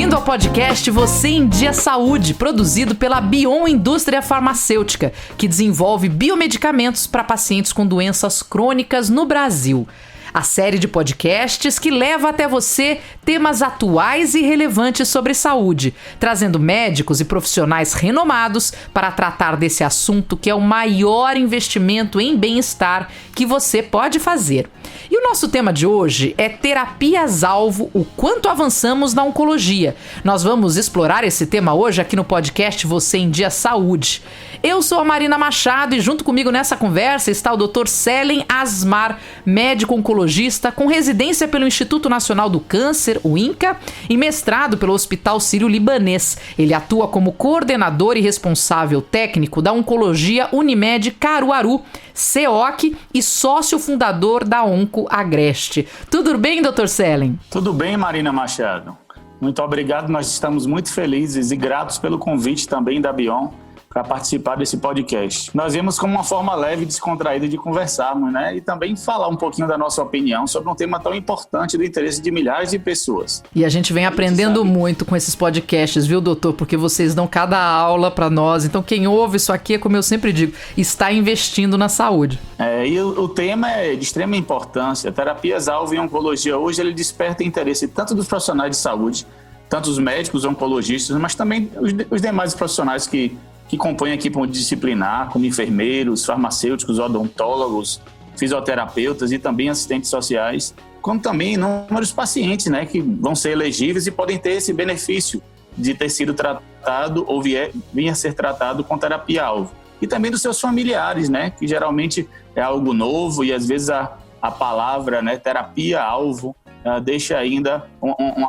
Bem-vindo ao podcast Você em Dia Saúde, produzido pela Bion Indústria Farmacêutica, que desenvolve biomedicamentos para pacientes com doenças crônicas no Brasil. A série de podcasts que leva até você temas atuais e relevantes sobre saúde, trazendo médicos e profissionais renomados para tratar desse assunto que é o maior investimento em bem-estar que você pode fazer. E o nosso tema de hoje é terapias-alvo, o quanto avançamos na oncologia. Nós vamos explorar esse tema hoje aqui no podcast Você em Dia Saúde. Eu sou a Marina Machado e junto comigo nessa conversa está o Dr. Selen Asmar, médico oncologista com residência pelo Instituto Nacional do Câncer, o INCA, e mestrado pelo Hospital Sírio-Libanês. Ele atua como coordenador e responsável técnico da Oncologia Unimed Caruaru, CEOC, e sócio fundador da Onco Agreste. Tudo bem, Dr. Selen? Tudo bem, Marina Machado. Muito obrigado, nós estamos muito felizes e gratos pelo convite também da Bion para participar desse podcast. Nós vemos como uma forma leve e descontraída de conversarmos, né? E também falar um pouquinho da nossa opinião sobre um tema tão importante do interesse de milhares de pessoas. E a gente vem aprendendo muito com esses podcasts, viu, doutor? Porque vocês dão cada aula para nós. Então, quem ouve isso aqui, como eu sempre digo, está investindo na saúde. E o tema é de extrema importância. Terapias-alvo em oncologia hoje, ele desperta interesse tanto dos profissionais de saúde, tanto os médicos oncologistas, mas também os demais profissionais que compõem a equipe multidisciplinar, como enfermeiros, farmacêuticos, odontólogos, fisioterapeutas e também assistentes sociais, como também inúmeros pacientes, né, que vão ser elegíveis e podem ter esse benefício de ter sido tratado ou vir a ser tratado com terapia-alvo. E também dos seus familiares, né, que geralmente é algo novo e às vezes a palavra, né, terapia-alvo deixa ainda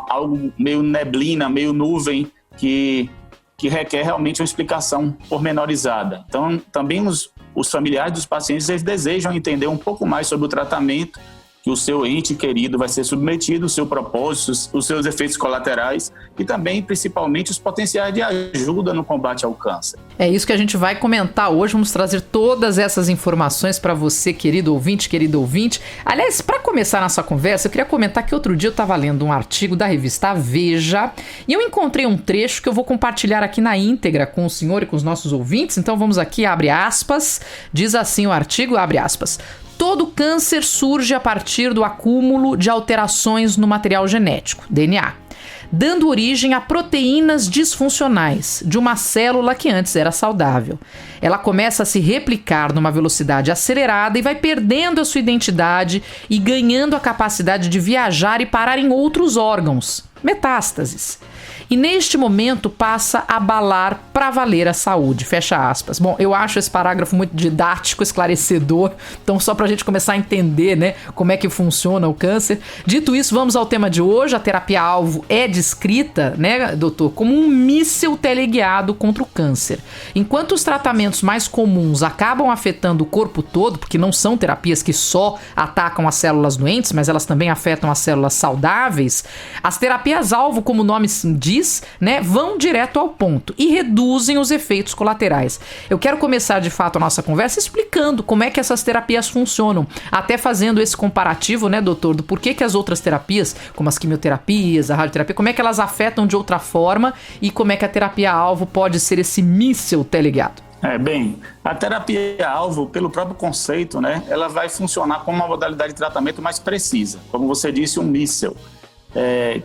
algo meio neblina, meio nuvem que requer realmente uma explicação pormenorizada. Então, também os familiares dos pacientes, eles desejam entender um pouco mais sobre o tratamento que o seu ente querido vai ser submetido, o seu propósito, os seus efeitos colaterais e também, principalmente, os potenciais de ajuda no combate ao câncer. É isso que a gente vai comentar hoje. Vamos trazer todas essas informações para você, querido ouvinte, querido ouvinte. Aliás, para começar nossa conversa, eu queria comentar que outro dia eu estava lendo um artigo da revista Veja e eu encontrei um trecho que eu vou compartilhar aqui na íntegra com o senhor e com os nossos ouvintes. Então vamos aqui, abre aspas, diz assim o artigo, abre aspas. Todo câncer surge a partir do acúmulo de alterações no material genético, DNA, dando origem a proteínas disfuncionais de uma célula que antes era saudável. Ela começa a se replicar numa velocidade acelerada e vai perdendo a sua identidade e ganhando a capacidade de viajar e parar em outros órgãos, metástases. E neste momento passa a abalar para valer a saúde, fecha aspas. Bom, eu acho esse parágrafo muito didático, esclarecedor, então só para a gente começar a entender, né, como é que funciona o câncer. Dito isso, vamos ao tema de hoje. A terapia-alvo é descrita, né, doutor, como um míssil teleguiado contra o câncer. Enquanto os tratamentos mais comuns acabam afetando o corpo todo, porque não são terapias que só atacam as células doentes, mas elas também afetam as células saudáveis, as terapias-alvo, como o nome diz, né, vão direto ao ponto e reduzem os efeitos colaterais. Eu quero começar de fato a nossa conversa explicando como é que essas terapias funcionam, até fazendo esse comparativo, né, doutor, do porquê que as outras terapias, como as quimioterapias, a radioterapia, como é que elas afetam de outra forma e como é que a terapia-alvo pode ser esse míssil teleguiado. Bem, a terapia-alvo, pelo próprio conceito, né, ela vai funcionar como uma modalidade de tratamento mais precisa, como você disse, um míssil.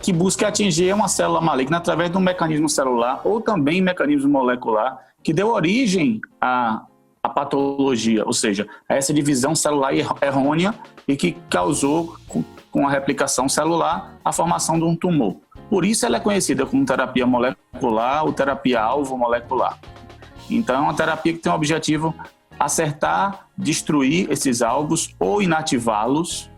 Que busca atingir uma célula maligna através de um mecanismo celular ou também mecanismo molecular que deu origem à patologia, ou seja, a essa divisão celular errônea e que causou, com a replicação celular, a formação de um tumor. Por isso ela é conhecida como terapia molecular ou terapia-alvo molecular. Então é uma terapia que tem o objetivo acertar, destruir esses alvos ou inativá-los.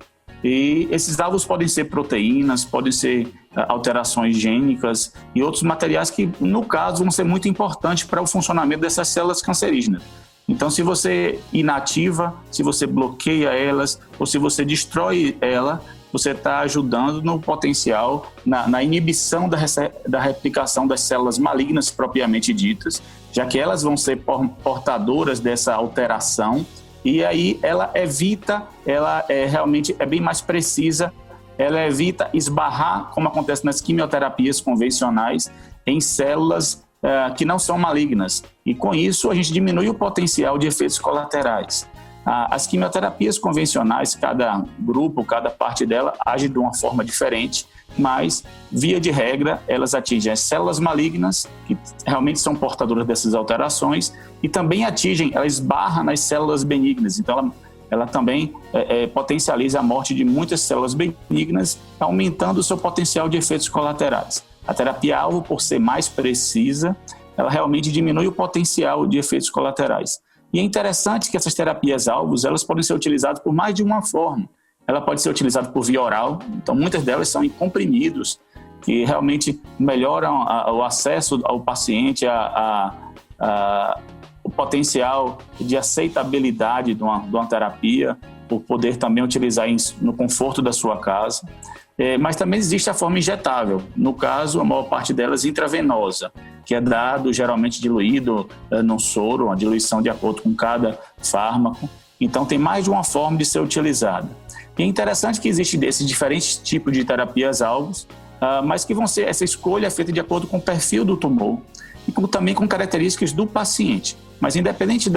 E esses alvos podem ser proteínas, podem ser alterações gênicas e outros materiais que, no caso, vão ser muito importantes para o funcionamento dessas células cancerígenas. Então, se você inativa, se você bloqueia elas ou se você destrói ela, você está ajudando no potencial, na inibição da replicação das células malignas propriamente ditas, já que elas vão ser portadoras dessa alteração. E aí ela evita, realmente é bem mais precisa ela evita esbarrar, como acontece nas quimioterapias convencionais, em células que não são malignas. E com isso a gente diminui o potencial de efeitos colaterais. As quimioterapias convencionais, cada grupo, cada parte dela age de uma forma diferente, mas, via de regra, elas atingem as células malignas, que realmente são portadoras dessas alterações, e também ela esbarra nas células benignas. Então, ela também potencializa a morte de muitas células benignas, aumentando o seu potencial de efeitos colaterais. A terapia-alvo, por ser mais precisa, ela realmente diminui o potencial de efeitos colaterais. E é interessante que essas terapias-alvos, elas podem ser utilizadas por mais de uma forma. Ela pode ser utilizada por via oral, então muitas delas são em comprimidos, que realmente melhoram o acesso ao paciente, o potencial de aceitabilidade de uma terapia, por poder também utilizar no conforto da sua casa. Mas também existe a forma injetável, no caso, a maior parte delas intravenosa, que é dado geralmente diluído num soro, uma diluição de acordo com cada fármaco. Então tem mais de uma forma de ser utilizada. E é interessante que existem desses diferentes tipos de terapias-alvos, mas que vão ser, essa escolha é feita de acordo com o perfil do tumor e também com características do paciente. Mas independente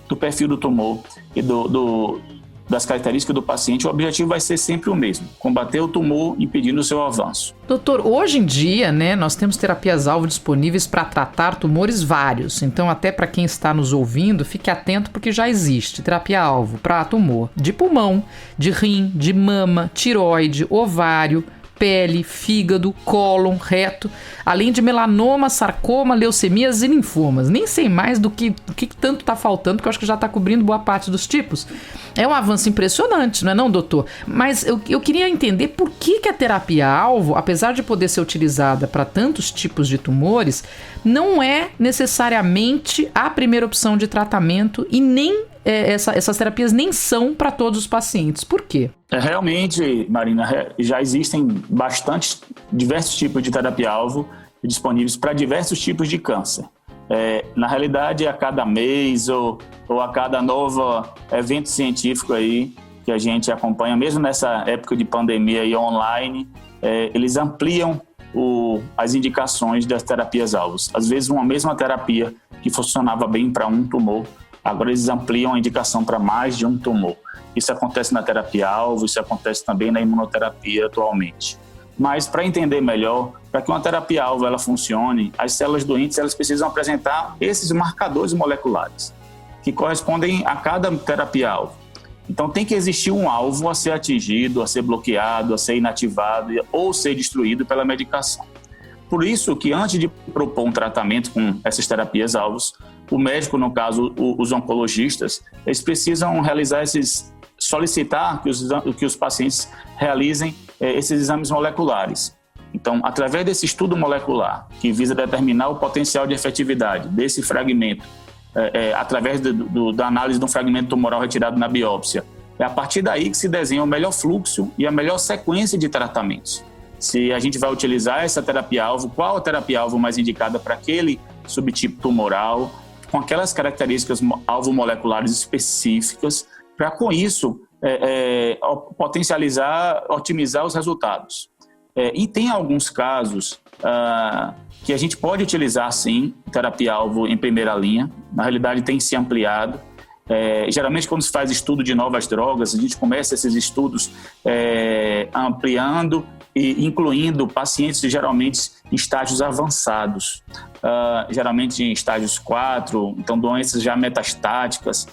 do perfil do tumor e das características do paciente, o objetivo vai ser sempre o mesmo: combater o tumor, impedindo o seu avanço. Doutor, hoje em dia, nós temos terapias-alvo disponíveis para tratar tumores vários. Então, até para quem está nos ouvindo, fique atento porque já existe terapia-alvo para tumor de pulmão, de rim, de mama, tireoide, ovário, pele, fígado, cólon, reto, além de melanoma, sarcoma, leucemias e linfomas. Nem sei mais do que tanto está faltando, porque eu acho que já está cobrindo boa parte dos tipos. É um avanço impressionante, não é não, doutor? Mas eu queria entender por que a terapia-alvo, apesar de poder ser utilizada para tantos tipos de tumores, não é necessariamente a primeira opção de tratamento e nem essas terapias nem são para todos os pacientes. Por quê? Realmente, Marina, já existem diversos tipos de terapia-alvo disponíveis para diversos tipos de câncer. Na realidade, a cada mês ou a cada novo evento científico aí que a gente acompanha, mesmo nessa época de pandemia e online, eles ampliam as indicações das terapias-alvos. Às vezes, uma mesma terapia que funcionava bem para um tumor, agora eles ampliam a indicação para mais de um tumor. Isso acontece na terapia-alvo, isso acontece também na imunoterapia atualmente. Mas para entender melhor, para que uma terapia-alvo ela funcione, as células doentes elas precisam apresentar esses marcadores moleculares que correspondem a cada terapia-alvo. Então tem que existir um alvo a ser atingido, a ser bloqueado, a ser inativado ou ser destruído pela medicação. Por isso que antes de propor um tratamento com essas terapias-alvos, o médico, no caso os oncologistas, eles precisam solicitar que os pacientes realizem esses exames moleculares. Então, através desse estudo molecular, que visa determinar o potencial de efetividade desse fragmento, através da análise de um fragmento tumoral retirado na biópsia, é a partir daí que se desenha o melhor fluxo e a melhor sequência de tratamentos. Se a gente vai utilizar essa terapia-alvo, qual a terapia-alvo mais indicada para aquele subtipo tumoral, com aquelas características alvo-moleculares específicas, para com isso potencializar, otimizar os resultados. E tem alguns casos que a gente pode utilizar, sim, terapia-alvo em primeira linha. Na realidade, tem se ampliado. Geralmente, quando se faz estudo de novas drogas, a gente começa esses estudos ampliando e incluindo pacientes geralmente em estágios avançados, geralmente em estágios 4, então doenças já metastáticas,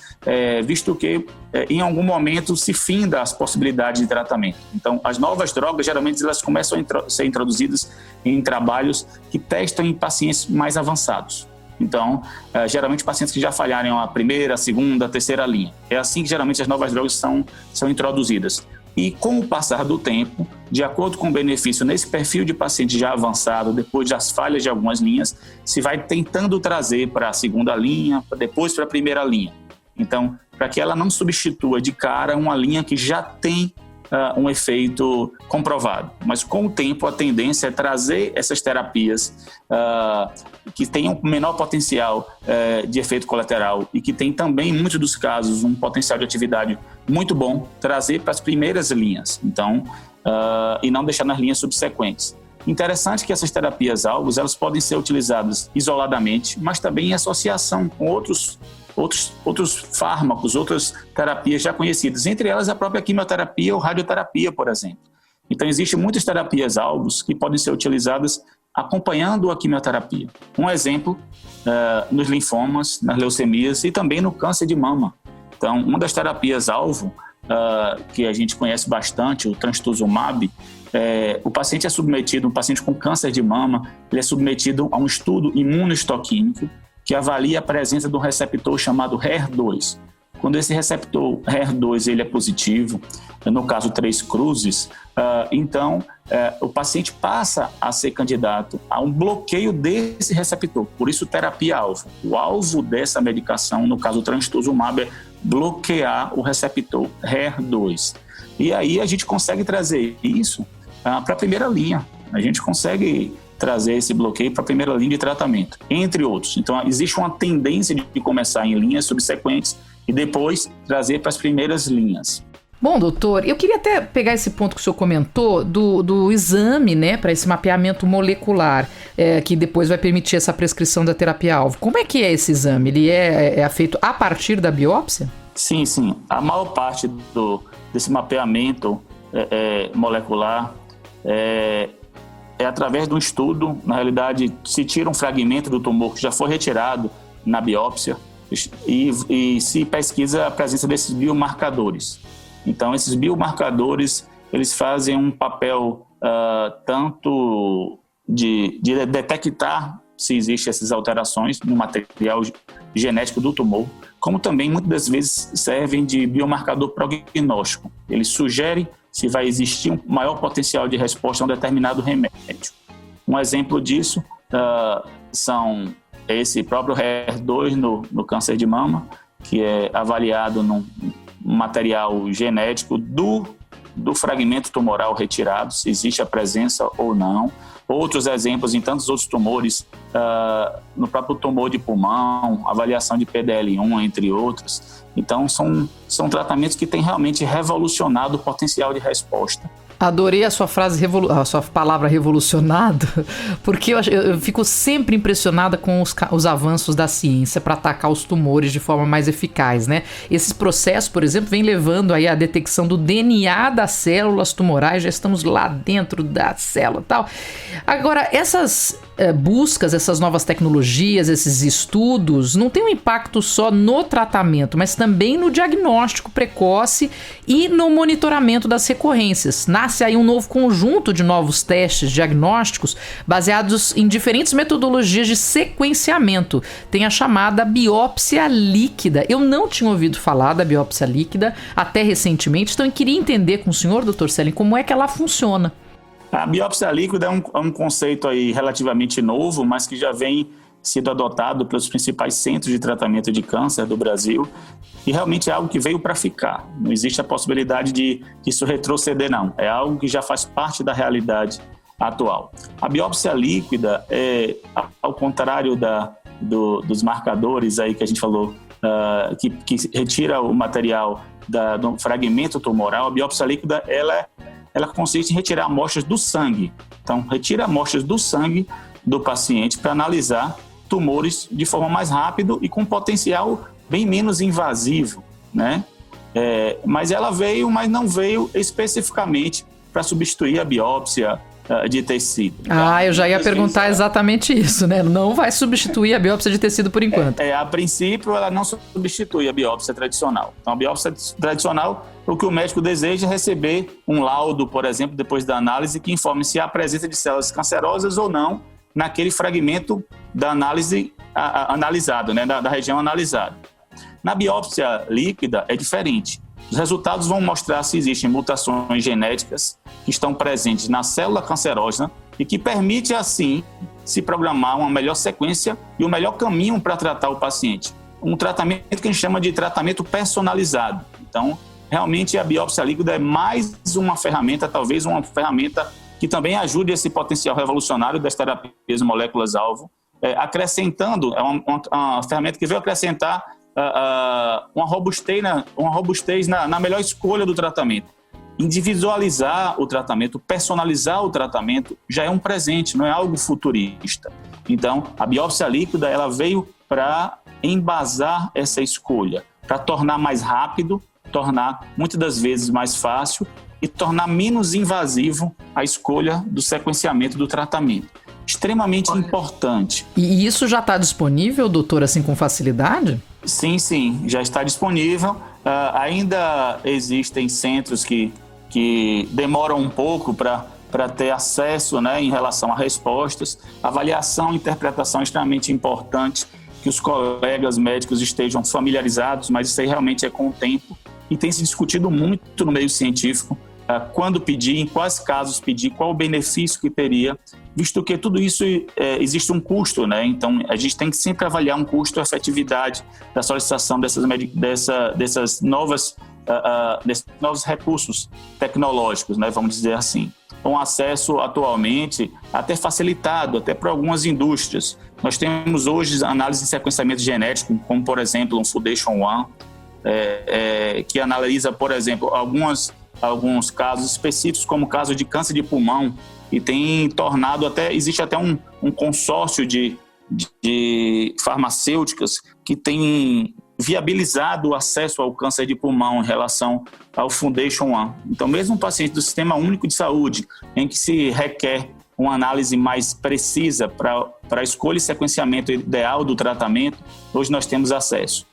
visto que em algum momento se finda as possibilidades de tratamento. Então, as novas drogas, geralmente, elas começam a ser introduzidas em trabalhos que testam em pacientes mais avançados. Então, geralmente, pacientes que já falharam a primeira, a segunda, a terceira linha. É assim que, geralmente, as novas drogas são introduzidas. E, com o passar do tempo, de acordo com o benefício nesse perfil de paciente já avançado, depois das falhas de algumas linhas, se vai tentando trazer para a segunda linha, depois para a primeira linha. Então, para que ela não substitua de cara uma linha que já tem um efeito comprovado. Mas, com o tempo, a tendência é trazer essas terapias que tenham menor potencial de efeito colateral e que tem também, em muitos dos casos, um potencial de atividade muito bom, trazer para as primeiras linhas. Então, e não deixar nas linhas subsequentes. Interessante que essas terapias-alvos elas podem ser utilizadas isoladamente, mas também em associação com outros fármacos, outras terapias já conhecidas, entre elas a própria quimioterapia ou radioterapia, por exemplo. Então, existem muitas terapias-alvos que podem ser utilizadas acompanhando a quimioterapia. Um exemplo, nos linfomas, nas leucemias e também no câncer de mama. Então, uma das terapias-alvo que a gente conhece bastante, o trastuzumab, o paciente um paciente com câncer de mama, ele é submetido a um estudo imunohistoquímico que avalia a presença de um receptor chamado HER2. Quando esse receptor HER2 ele é positivo, no caso 3 cruzes, então o paciente passa a ser candidato a um bloqueio desse receptor, por isso terapia-alvo. O alvo dessa medicação, no caso o trastuzumab, é bloquear o receptor HER2. E aí a gente consegue trazer isso para a primeira linha, a gente consegue trazer esse bloqueio para a primeira linha de tratamento, entre outros. Então existe uma tendência de começar em linhas subsequentes e depois trazer para as primeiras linhas. Bom, doutor, eu queria até pegar esse ponto que o senhor comentou do exame, né, para esse mapeamento molecular, que depois vai permitir essa prescrição da terapia-alvo. Como é que é esse exame? Ele é feito a partir da biópsia? Sim. A maior parte desse mapeamento molecular é através de um estudo. Na realidade, se tira um fragmento do tumor que já foi retirado na biópsia e se pesquisa a presença desses biomarcadores. Então, esses biomarcadores, eles fazem um papel tanto de detectar se existem essas alterações no material genético do tumor, como também muitas das vezes servem de biomarcador prognóstico. Ele sugere se vai existir um maior potencial de resposta a um determinado remédio. Um exemplo disso são esse próprio HER2 no câncer de mama, que é avaliado num material genético do fragmento tumoral retirado, se existe a presença ou não. Outros exemplos em tantos outros tumores, no próprio tumor de pulmão, avaliação de PDL1, entre outros. Então, são tratamentos que têm realmente revolucionado o potencial de resposta. Adorei a sua frase, a sua palavra revolucionado, porque eu fico sempre impressionada com os avanços da ciência para atacar os tumores de forma mais eficaz, né? Esses processos, por exemplo, vem levando aí a detecção do DNA das células tumorais, já estamos lá dentro da célula e tal. Agora, essas buscas, essas novas tecnologias, esses estudos, não têm um impacto só no tratamento, mas também no diagnóstico precoce e no monitoramento das recorrências. Nasce aí um novo conjunto de novos testes diagnósticos baseados em diferentes metodologias de sequenciamento. Tem a chamada biópsia líquida. Eu não tinha ouvido falar da biópsia líquida até recentemente, então eu queria entender com o senhor, Dr. Célio, como é que ela funciona. A biópsia líquida é um conceito aí relativamente novo, mas que já vem sido adotado pelos principais centros de tratamento de câncer do Brasil, e realmente é algo que veio para ficar. Não existe a possibilidade de isso retroceder, não. É algo que já faz parte da realidade atual. A biópsia líquida, ao contrário dos marcadores aí que a gente falou, que retira o material do fragmento tumoral, a biópsia líquida ela consiste em retirar amostras do sangue. Então, retira amostras do sangue do paciente para analisar tumores de forma mais rápida e com potencial bem menos invasivo, né? Mas ela veio, mas não veio especificamente para substituir a biópsia de tecido. Eu já ia perguntar exatamente isso, né? Não vai substituir a biópsia de tecido por enquanto. A princípio, ela não substitui a biópsia tradicional. Então, a biópsia tradicional, o que o médico deseja é receber um laudo, por exemplo, depois da análise, que informe se há presença de células cancerosas ou não naquele fragmento da análise analisado, né? Da região analisada. Na biópsia líquida é diferente. Os resultados vão mostrar se existem mutações genéticas que estão presentes na célula cancerógena e que permite, assim, se programar uma melhor sequência e o melhor caminho para tratar o paciente. Um tratamento que a gente chama de tratamento personalizado. Então, realmente, a biópsia líquida é mais uma ferramenta, talvez uma ferramenta que também ajude esse potencial revolucionário das terapias moléculas-alvo, acrescentando, uma ferramenta que veio acrescentar uma robustez na melhor escolha do tratamento. individualizar o tratamento, personalizar o tratamento, já é um presente, não é algo futurista. Então, a biópsia líquida ela veio para embasar essa escolha, para tornar mais rápido, tornar muitas das vezes mais fácil e tornar menos invasivo a escolha do sequenciamento do tratamento. Extremamente importante. E isso já está disponível, doutor, assim, com facilidade? Sim, já está disponível. Ainda existem centros que demoram um pouco para ter acesso, né, em relação a respostas. Avaliação e interpretação é extremamente importante, que os colegas médicos estejam familiarizados, mas isso aí realmente é com o tempo. E tem se discutido muito no meio científico quando pedir, em quais casos pedir, qual o benefício que teria, visto que tudo isso existe um custo, né? Então, a gente tem que sempre avaliar um custo e efetividade da solicitação desses novos recursos tecnológicos, né? Vamos dizer assim. Com acesso atualmente até facilitado, até para algumas indústrias. Nós temos hoje análise de sequenciamento genético, como, por exemplo, um Foundation One, que analisa, por exemplo, alguns casos específicos, como o caso de câncer de pulmão, e tem tornado existe até um consórcio de farmacêuticas que tem viabilizado o acesso ao câncer de pulmão em relação ao Foundation One. Então, mesmo um paciente do Sistema Único de Saúde, em que se requer uma análise mais precisa para a escolha e sequenciamento ideal do tratamento, hoje nós temos acesso.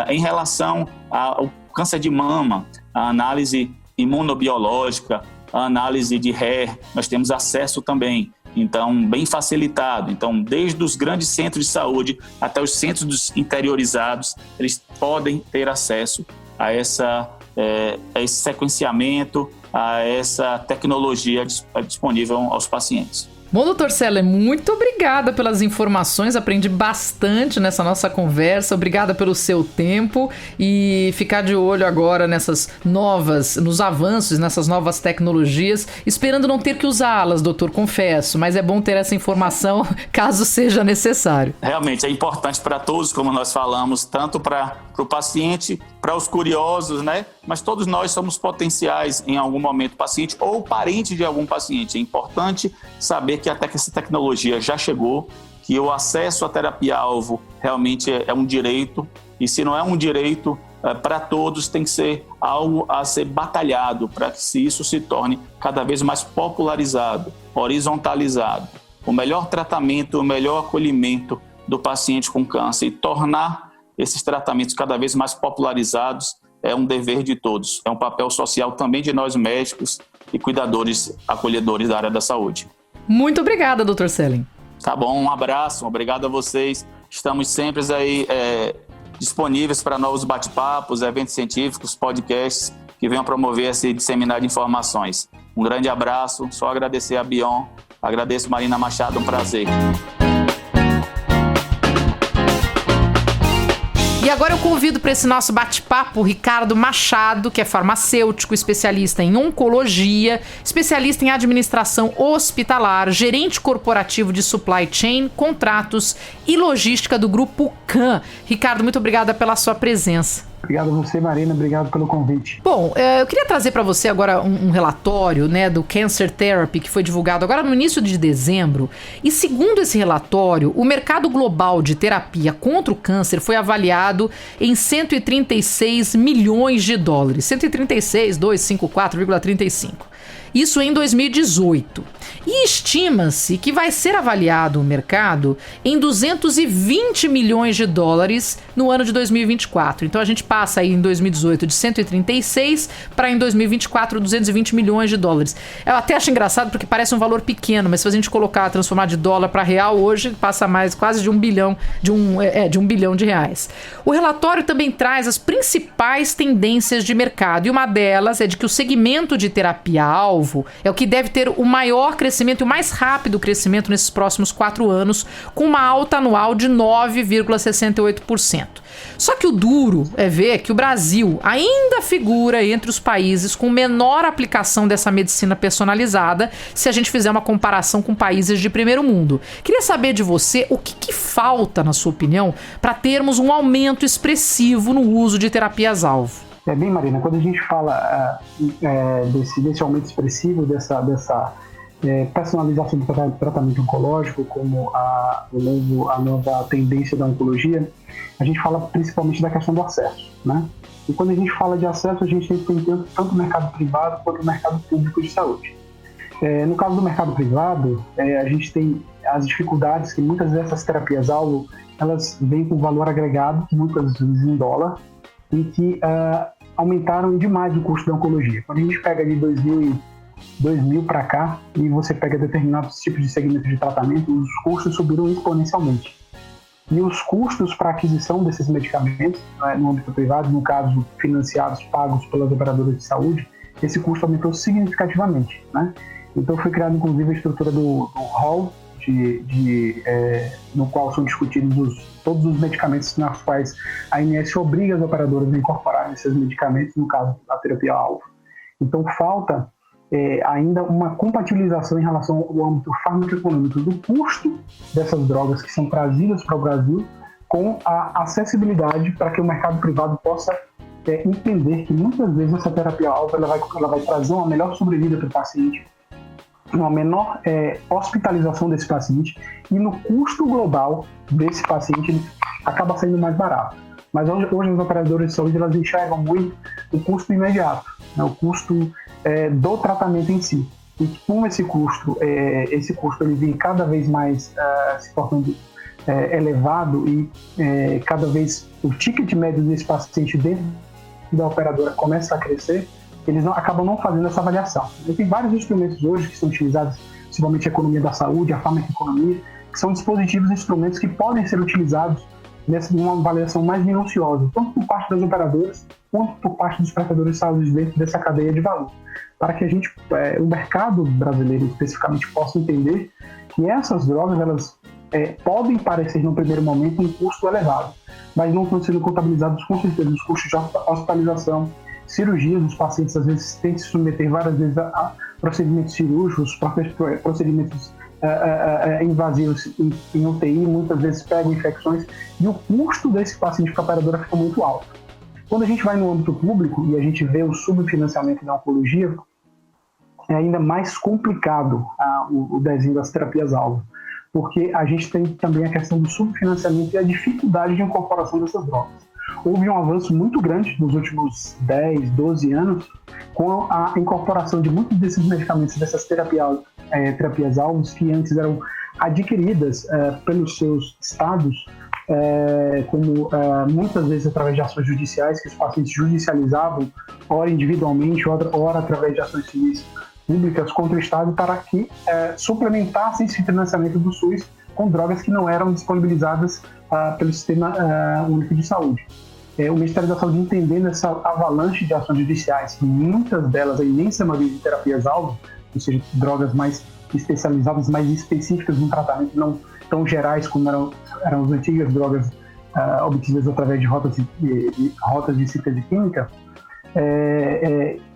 Em relação ao câncer de mama, a análise imunobiológica, a análise de HER, nós temos acesso também. Então, bem facilitado. Então, desde os grandes centros de saúde até os centros interiorizados, eles podem ter acesso a esse sequenciamento, a essa tecnologia disponível aos pacientes. Bom, doutor Seller, muito obrigada pelas informações, aprendi bastante nessa nossa conversa, obrigada pelo seu tempo e ficar de olho agora nos avanços, nessas novas tecnologias, esperando não ter que usá-las, doutor, confesso, mas é bom ter essa informação caso seja necessário. Realmente é importante para todos, como nós falamos, tanto para o paciente, para os curiosos, né? Mas todos nós somos potenciais em algum momento paciente ou parente de algum paciente. É importante saber que até que essa tecnologia já chegou, que o acesso à terapia-alvo realmente é um direito, e se não é um direito para todos, tem que ser algo a ser batalhado para que isso se torne cada vez mais popularizado, horizontalizado. O melhor tratamento, o melhor acolhimento do paciente com câncer e tornar esses tratamentos cada vez mais popularizados é um dever de todos. É um papel social também de nós médicos e cuidadores, acolhedores da área da saúde. Muito obrigada, Dr. Seller. Tá bom, um abraço, obrigado a vocês. Estamos sempre aí disponíveis para novos bate-papos, eventos científicos, podcasts que venham promover esse disseminar de informações. Um grande abraço, só agradecer a Bion, agradeço Marina Machado, um prazer. E agora eu convido para esse nosso bate-papo o Ricardo Machado, que é farmacêutico, especialista em oncologia, especialista em administração hospitalar, gerente corporativo de supply chain, contratos e logística do Grupo CAN. Ricardo, muito obrigada pela sua presença. Obrigado a você, Marina. Obrigado pelo convite. Bom, eu queria trazer para você agora um relatório, né, do Cancer Therapy, que foi divulgado agora no início de dezembro. E segundo esse relatório, o mercado global de terapia contra o câncer foi avaliado em 136 milhões de dólares. 136.254,35. Isso em 2018. E estima-se que vai ser avaliado o mercado em 220 milhões de dólares no ano de 2024. Então a gente passa aí em 2018 de 136 para em 2024 220 milhões de dólares. Eu até acho engraçado porque parece um valor pequeno, mas se a gente transformar de dólar para real, hoje passa mais quase de 1 bilhão de um bilhão de reais. O relatório também traz as principais tendências de mercado e uma delas é de que o segmento de terapia-alvo é o que deve ter o maior crescimento e o mais rápido crescimento nesses próximos 4 anos, com uma alta anual de 9,68%. Só que o duro é ver que o Brasil ainda figura entre os países com menor aplicação dessa medicina personalizada, se a gente fizer uma comparação com países de primeiro mundo. Queria saber de você o que falta, na sua opinião, para termos um aumento expressivo no uso de terapias-alvo. Bem, Marina, quando a gente fala desse aumento expressivo, dessa personalização do tratamento oncológico, como a nova tendência da oncologia, a gente fala principalmente da questão do acesso, né? E quando a gente fala de acesso, a gente tem tanto o mercado privado quanto o mercado público de saúde. No caso do mercado privado, a gente tem as dificuldades que muitas dessas terapias-alvo, elas vêm com valor agregado, muitas vezes em dólar, e que aumentaram demais o custo da oncologia. Quando a gente pega de 2000 para cá, e você pega determinados tipos de segmentos de tratamento, os custos subiram exponencialmente. E os custos para aquisição desses medicamentos, no âmbito privado, no caso financiados, pagos pelas operadoras de saúde, esse custo aumentou significativamente, né? Então foi criada inclusive a estrutura do hall, no qual são discutidos todos os medicamentos nas quais a ANS obriga as operadoras a incorporarem esses medicamentos, no caso da terapia-alvo. Então falta ainda uma compatibilização em relação ao âmbito farmacoeconômico do custo dessas drogas que são trazidas para o Brasil com a acessibilidade para que o mercado privado possa entender que muitas vezes essa terapia-alvo ela vai trazer uma melhor sobrevida para o paciente, uma menor hospitalização desse paciente, e no custo global desse paciente ele acaba saindo mais barato. Mas hoje as operadoras de saúde elas enxergam muito o custo imediato, né, o custo do tratamento em si. E com esse custo ele vem cada vez mais se tornando elevado, e cada vez o ticket médio desse paciente dentro da operadora começa a crescer, eles acabam não fazendo essa avaliação. Tem vários instrumentos hoje que são utilizados, principalmente a economia da saúde, a farmacoeconomia, que são dispositivos e instrumentos que podem ser utilizados numa avaliação mais minuciosa, tanto por parte das operadoras, quanto por parte dos prestadores de saúde dentro dessa cadeia de valor, para que o mercado brasileiro especificamente possa entender que essas drogas, elas podem parecer no primeiro momento um custo elevado, mas não estão sendo contabilizados com certeza os custos de hospitalização, cirurgias. Os pacientes às vezes têm que se submeter várias vezes a procedimentos cirúrgicos, procedimentos invasivos em UTI, muitas vezes pegam infecções, e o custo desse paciente para a operadora fica muito alto. Quando a gente vai no âmbito público e a gente vê o subfinanciamento da oncologia, é ainda mais complicado o desenho das terapias-alvo, porque a gente tem também a questão do subfinanciamento e a dificuldade de incorporação dessas drogas. Houve um avanço muito grande nos últimos 10, 12 anos com a incorporação de muitos desses medicamentos, dessas terapias-alvos que antes eram adquiridas pelos seus estados, como muitas vezes através de ações judiciais, que os pacientes judicializavam, ora individualmente, ora através de ações civis públicas contra o Estado, para que suplementassem esse financiamento do SUS com drogas que não eram disponibilizadas pelo Sistema Único de Saúde. O Ministério da Saúde, entendendo essa avalanche de ações judiciais, muitas delas, a imensa maioria de terapias-alvo, ou seja, drogas mais especializadas, mais específicas no tratamento, não tão gerais como eram as antigas drogas obtidas através de rotas de síntese química,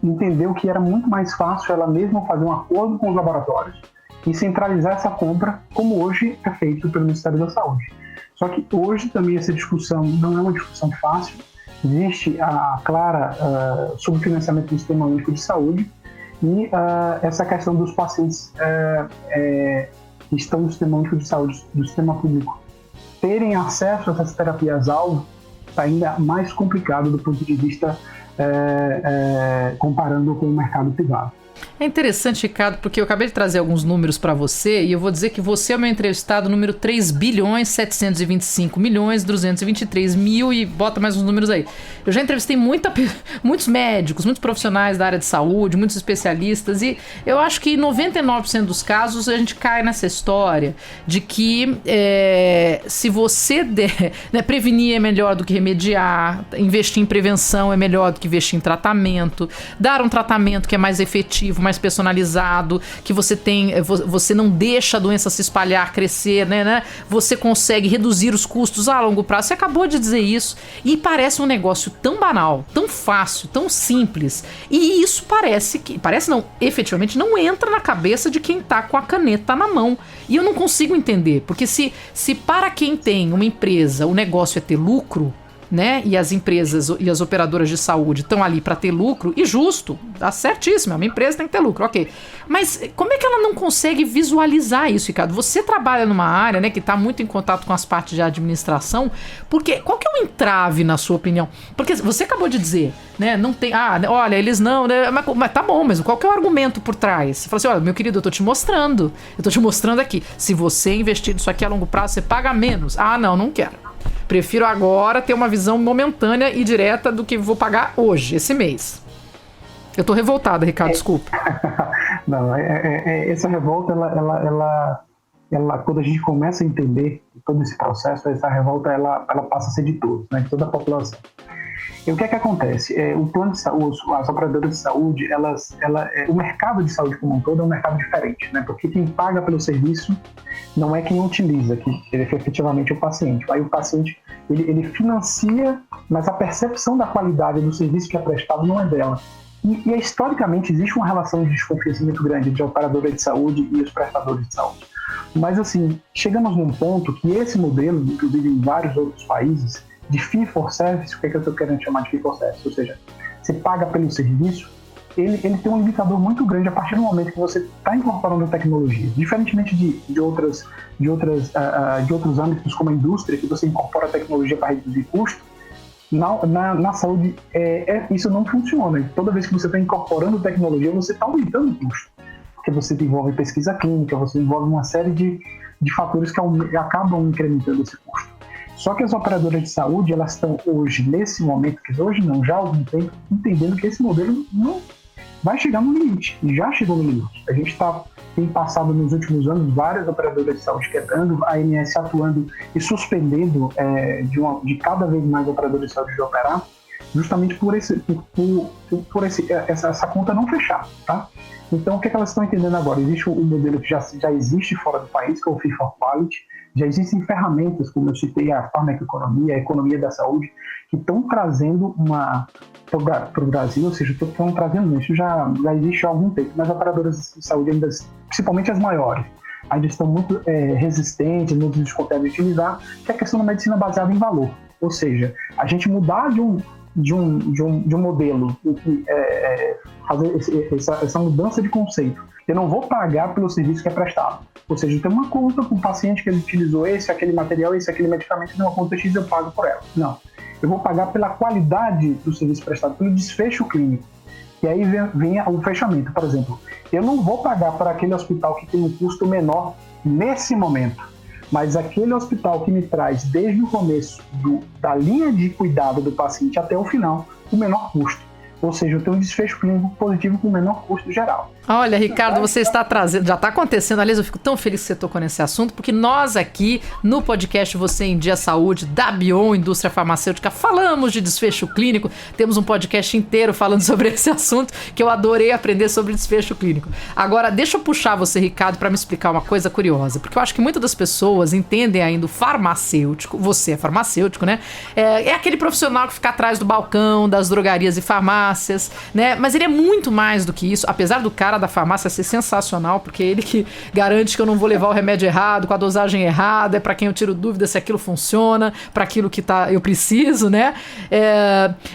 entendeu que era muito mais fácil ela mesma fazer um acordo com os laboratórios e centralizar essa compra, como hoje é feito pelo Ministério da Saúde. Só que hoje também essa discussão não é uma discussão fácil. Existe a clara subfinanciamento do Sistema Único de Saúde e essa questão dos pacientes que estão no Sistema Único de Saúde, do sistema público, terem acesso a essas terapias-alvo está ainda mais complicado do ponto de vista comparando com o mercado privado. É interessante, Ricardo, porque eu acabei de trazer alguns números para você e eu vou dizer que você é o meu entrevistado número 3.725.223.000 e bota mais uns números aí. Eu já entrevistei muitos médicos, muitos profissionais da área de saúde, muitos especialistas, e eu acho que em 99% dos casos a gente cai nessa história de que se você prevenir é melhor do que remediar, investir em prevenção é melhor do que investir em tratamento, dar um tratamento que é mais efetivo, mais personalizado, que você não deixa a doença se espalhar, crescer, né? Você consegue reduzir os custos a longo prazo. Você acabou de dizer isso e parece um negócio tão banal, tão fácil, tão simples, e isso efetivamente não entra na cabeça de quem tá com a caneta na mão. E eu não consigo entender, porque se para quem tem uma empresa o negócio é ter lucro, né? E as empresas e as operadoras de saúde estão ali para ter lucro, e justo, tá certíssimo, uma empresa tem que ter lucro, ok. Mas como é que ela não consegue visualizar isso, Ricardo? Você trabalha numa área, né, que está muito em contato com as partes de administração, porque qual que é o entrave, na sua opinião? Porque você acabou de dizer, né, não tem, olha, eles não, né, mas tá bom, mas qual que é o argumento por trás? Você fala assim, olha, meu querido, eu tô te mostrando aqui, se você investir nisso aqui a longo prazo, você paga menos. Não quero. Prefiro agora ter uma visão momentânea e direta do que vou pagar hoje, esse mês. Eu tô revoltada, Ricardo, desculpa. Não, essa revolta, ela, quando a gente começa a entender todo esse processo, essa revolta, ela passa a ser de todos, né, de toda a população. E o que é que acontece? O plano de saúde, as operadoras de saúde, o mercado de saúde como um todo é um mercado diferente, né? Porque quem paga pelo serviço não é quem utiliza, que é efetivamente o paciente. Aí o paciente, ele financia, mas a percepção da qualidade do serviço que é prestado não é dela. E historicamente existe uma relação de desconfiança muito grande entre a operadora de saúde e os prestadores de saúde. Mas assim, chegamos num ponto que esse modelo, inclusive em vários outros países, de fee for service, o que eu estou querendo chamar de fee for service? Ou seja, você paga pelo serviço, ele tem um limitador muito grande a partir do momento que você está incorporando tecnologia. Diferentemente de outros âmbitos, como a indústria, que você incorpora tecnologia para reduzir custo, na saúde isso não funciona. Toda vez que você está incorporando tecnologia, você está aumentando o custo. Porque você envolve pesquisa clínica, você envolve uma série de fatores que acabam incrementando esse custo. Só que as operadoras de saúde, elas estão hoje, nesse momento, que hoje não, já há algum tempo, entendendo que esse modelo não vai chegar no limite, e já chegou no limite. A gente tem passado nos últimos anos várias operadoras de saúde quebrando, a ANS atuando e suspendendo de cada vez mais operadoras de saúde de operar, justamente por essa conta não fechar, tá? Então, o que elas estão entendendo agora? Existe um modelo que já existe fora do país, que é o Fee for Quality. Já existem ferramentas, como eu citei, a farmacoeconomia, a economia da saúde, que estão trazendo para o Brasil, ou seja, estão trazendo isso, já existe há algum tempo, mas as operadoras de saúde, ainda, principalmente as maiores, ainda estão muito resistentes, muito desconfiadas de utilizar, que é a questão da medicina baseada em valor. Ou seja, a gente mudar de um modelo, fazer essa mudança de conceito. Eu não vou pagar pelo serviço que é prestado. Ou seja, eu tenho uma conta com o paciente que ele utilizou aquele material, aquele medicamento, tem uma conta X, eu pago por ela. Não. Eu vou pagar pela qualidade do serviço prestado, pelo desfecho clínico. E aí vem o fechamento. Por exemplo, eu não vou pagar para aquele hospital que tem um custo menor nesse momento, mas aquele hospital que me traz desde o começo da linha de cuidado do paciente até o final, o menor custo. Ou seja, eu tenho um desfecho clínico positivo com o menor custo geral. Olha, Ricardo, você está trazendo, já está acontecendo, aliás, eu fico tão feliz que você tocou nesse assunto, porque nós aqui no podcast Você em Dia Saúde, da Bion Indústria Farmacêutica, falamos de desfecho clínico, temos um podcast inteiro falando sobre esse assunto, que eu adorei aprender sobre desfecho clínico. Agora, deixa eu puxar você, Ricardo, para me explicar uma coisa curiosa, porque eu acho que muitas das pessoas entendem ainda o farmacêutico, você é farmacêutico, né? É aquele profissional que fica atrás do balcão, das drogarias e farmácias, né? Mas ele é muito mais do que isso, apesar do cara da farmácia ser sensacional, porque é ele que garante que eu não vou levar o remédio errado, com a dosagem errada, é para quem eu tiro dúvida se aquilo funciona, para aquilo que eu preciso, né?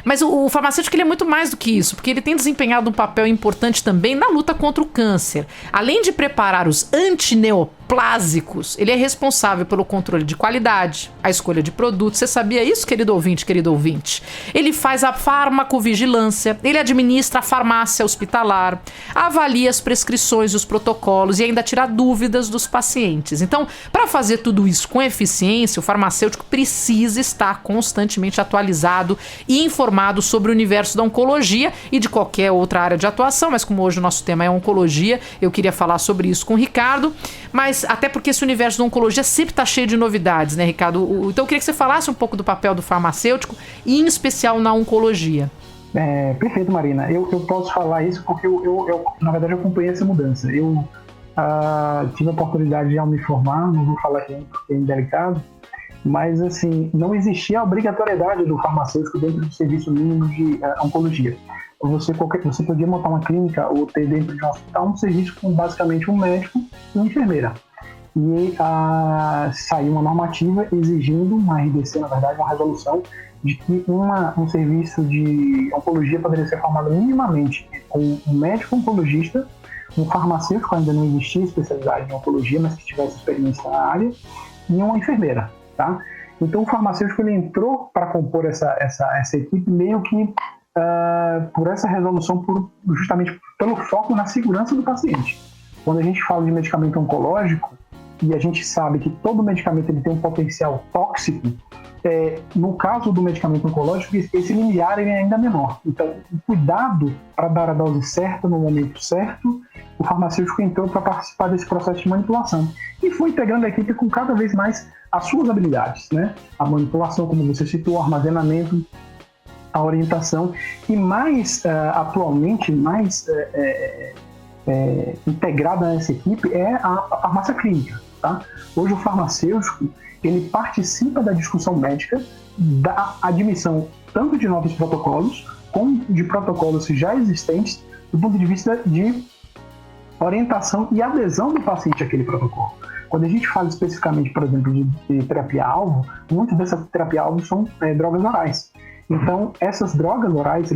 Mas o farmacêutico ele é muito mais do que isso, porque ele tem desempenhado um papel importante também na luta contra o câncer. Além de preparar os antineoplásicos, ele é responsável pelo controle de qualidade, a escolha de produtos. Você sabia isso, querido ouvinte? Ele faz a farmacovigilância, ele administra a farmácia hospitalar, avalia as prescrições e os protocolos e ainda tira dúvidas dos pacientes. Então, para fazer tudo isso com eficiência, o farmacêutico precisa estar constantemente atualizado e informado sobre o universo da oncologia e de qualquer outra área de atuação, mas como hoje o nosso tema é oncologia, eu queria falar sobre isso com o Ricardo, mas até porque esse universo da oncologia sempre está cheio de novidades, né, Ricardo? Então eu queria que você falasse um pouco do papel do farmacêutico e em especial na oncologia. Perfeito, Marina. Eu posso falar isso porque eu na verdade, eu acompanhei essa mudança. Eu tive a oportunidade de me formar, não vou falar aqui porque é indelicado, mas assim, não existia a obrigatoriedade do farmacêutico dentro do serviço mínimo de oncologia. Você podia montar uma clínica ou ter dentro de um hospital um serviço com basicamente um médico e uma enfermeira. E saiu uma normativa exigindo uma RDC, na verdade, uma resolução, de que um serviço de oncologia poderia ser formado minimamente com um médico oncologista, um farmacêutico, ainda não existia especialidade em oncologia, mas que tivesse experiência na área, e uma enfermeira, tá? Então o farmacêutico ele entrou para compor essa equipe meio que por essa resolução, justamente pelo foco na segurança do paciente. Quando a gente fala de medicamento oncológico, e a gente sabe que todo medicamento ele tem um potencial tóxico, no caso do medicamento oncológico, esse limiar ele é ainda menor. Então, o cuidado para dar a dose certa no momento certo, o farmacêutico entrou para participar desse processo de manipulação e foi integrando a equipe com cada vez mais as suas habilidades, né? A manipulação, como você citou, o armazenamento, a orientação e mais atualmente, mais integrada nessa equipe é a farmácia clínica, tá? Hoje o farmacêutico ele participa da discussão médica, da admissão tanto de novos protocolos como de protocolos já existentes do ponto de vista de orientação e adesão do paciente àquele protocolo. Quando a gente fala especificamente, por exemplo, de terapia-alvo, muitas dessas terapia-alvo são drogas orais. Então, essas drogas orais,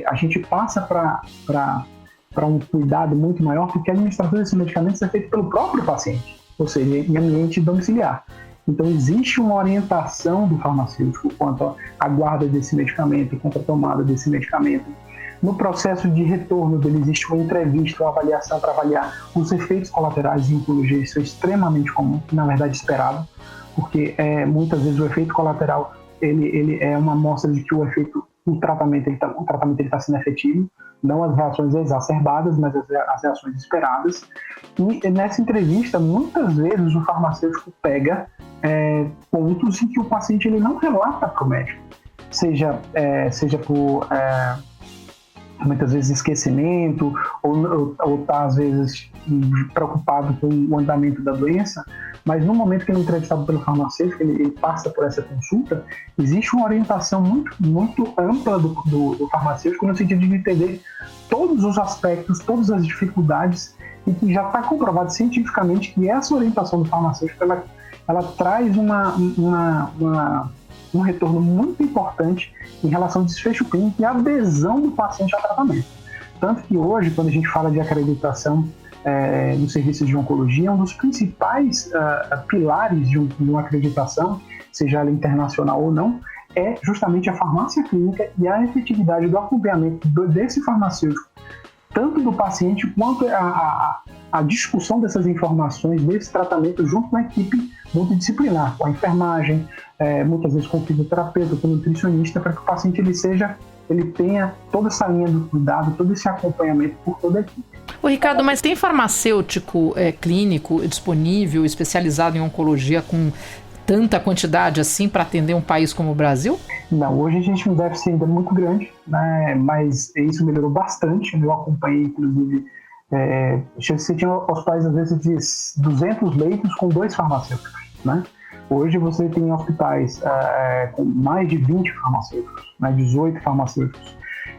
a gente passa para um cuidado muito maior, porque a administração desses medicamentos é feita pelo próprio paciente, ou seja, em ambiente domiciliar. Então, existe uma orientação do farmacêutico quanto à guarda desse medicamento, quanto à tomada desse medicamento. No processo de retorno dele, existe uma entrevista, uma avaliação para avaliar os efeitos colaterais de oncologia. Isso é extremamente comum, na verdade esperado, porque muitas vezes o efeito colateral ele é uma amostra de que o tratamento está sendo efetivo, não as reações exacerbadas, mas as reações esperadas. E nessa entrevista, muitas vezes o farmacêutico pega pontos em que o paciente ele não relata para o médico, seja por muitas vezes esquecimento ou tá às vezes preocupado com o andamento da doença, mas no momento que ele é entrevistado pelo farmacêutico, ele passa por essa consulta, existe uma orientação muito, muito ampla do farmacêutico no sentido de entender todos os aspectos, todas as dificuldades, e que já está comprovado cientificamente que essa orientação do farmacêutico ela traz um retorno muito importante em relação ao desfecho clínico e adesão do paciente ao tratamento. Tanto que hoje, quando a gente fala de acreditação nos serviços de oncologia, um dos principais pilares de uma acreditação, seja ela internacional ou não, é justamente a farmácia clínica e a efetividade do acompanhamento desse farmacêutico, tanto do paciente quanto a discussão dessas informações, desse tratamento, junto com a equipe multidisciplinar, com a enfermagem, muitas vezes com o fisioterapeuta, com o nutricionista, para que o paciente ele tenha toda essa linha do cuidado, todo esse acompanhamento por toda a equipe. Ô Ricardo, mas tem farmacêutico clínico disponível, especializado em oncologia com tanta quantidade assim para atender um país como o Brasil? Não, hoje a gente tem um déficit ainda muito grande, né? Mas isso melhorou bastante. Eu acompanhei, inclusive, você tinha hospitais às vezes de 200 leitos com 2 farmacêuticos, né? Hoje você tem hospitais com mais de 20 farmacêuticos, né? 18 farmacêuticos.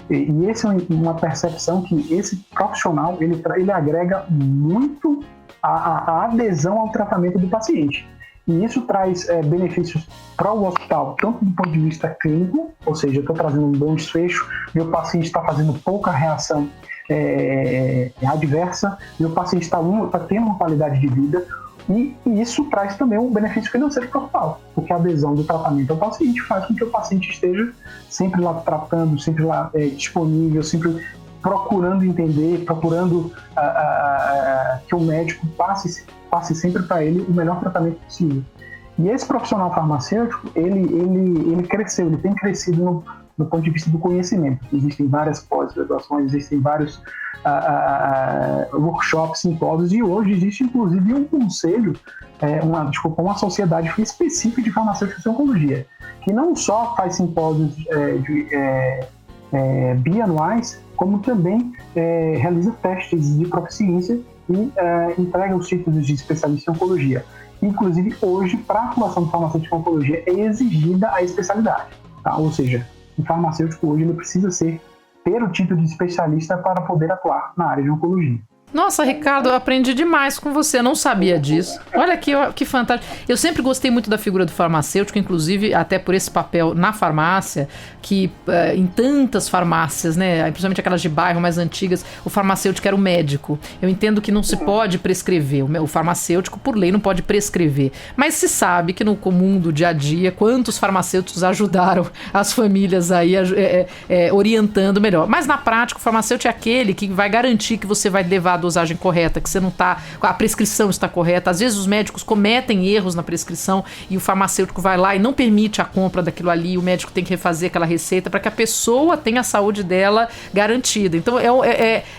E essa é uma percepção que esse profissional ele agrega muito a adesão ao tratamento do paciente. E isso traz benefícios para o hospital, tanto do ponto de vista clínico, ou seja, eu estou trazendo um bom desfecho, meu paciente está fazendo pouca reação adversa, meu paciente está tendo uma qualidade de vida, e isso traz também um benefício financeiro para o hospital, porque a adesão do tratamento ao paciente faz com que o paciente esteja sempre lá tratando, sempre lá disponível, sempre procurando entender, procurando que o médico passe sempre para ele o melhor tratamento possível. E esse profissional farmacêutico, ele cresceu, ele tem crescido no ponto de vista do conhecimento. Existem várias pós-graduações, existem vários workshops, simpósios, e hoje existe inclusive um conselho, uma sociedade específica de farmacêuticos e oncologia, que não só faz simpósios bianuais, como também realiza testes de proficiência e entrega os títulos de especialista em oncologia. Inclusive, hoje, para a atuação do farmacêutico em oncologia, é exigida a especialidade, tá? Ou seja, o farmacêutico hoje ele precisa ter o título de especialista para poder atuar na área de oncologia. Nossa, Ricardo, eu aprendi demais com você, eu não sabia disso. Olha que fantástico. Eu sempre gostei muito da figura do farmacêutico, inclusive até por esse papel na farmácia, que em tantas farmácias, né, principalmente aquelas de bairro mais antigas, o farmacêutico era o médico. Eu entendo que não se pode prescrever, o farmacêutico por lei não pode prescrever, mas se sabe que no comum do dia a dia, quantos farmacêuticos ajudaram as famílias aí orientando melhor. Mas na prática, o farmacêutico é aquele que vai garantir que você vai levar a dosagem correta, que você não tá, a prescrição está correta. Às vezes os médicos cometem erros na prescrição e o farmacêutico vai lá e não permite a compra daquilo ali, o médico tem que refazer aquela receita para que a pessoa tenha a saúde dela garantida. Então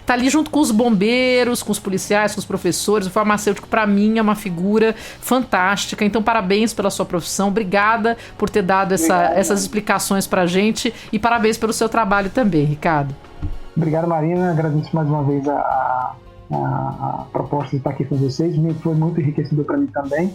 tá ali junto com os bombeiros, com os policiais, com os professores. O farmacêutico, para mim, é uma figura fantástica. Então, parabéns pela sua profissão, obrigada por ter dado essas explicações pra gente e parabéns pelo seu trabalho também, Ricardo. Obrigado, Marina, agradeço mais uma vez a proposta de estar aqui com vocês, foi muito enriquecedor para mim também,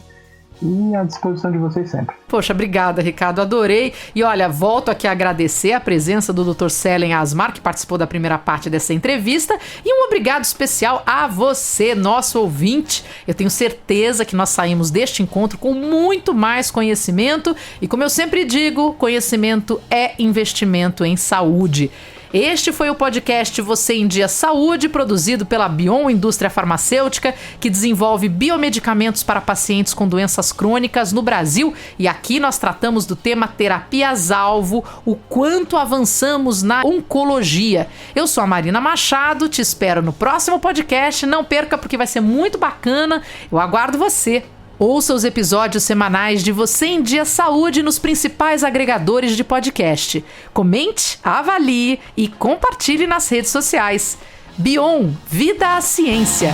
e à disposição de vocês sempre. Poxa, obrigada, Ricardo, adorei. E olha, volto aqui a agradecer a presença do Dr. Selen Asmar, que participou da primeira parte dessa entrevista, e um obrigado especial a você, nosso ouvinte. Eu tenho certeza que nós saímos deste encontro com muito mais conhecimento, e como eu sempre digo, conhecimento é investimento em saúde. Este foi o podcast Você em Dia Saúde, produzido pela Bion Indústria Farmacêutica, que desenvolve biomedicamentos para pacientes com doenças crônicas no Brasil. E aqui nós tratamos do tema terapias-alvo, o quanto avançamos na oncologia. Eu sou a Marina Machado, te espero no próximo podcast. Não perca, porque vai ser muito bacana. Eu aguardo você. Ouça os episódios semanais de Você em Dia Saúde nos principais agregadores de podcast. Comente, avalie e compartilhe nas redes sociais. Bion, Vida à Ciência.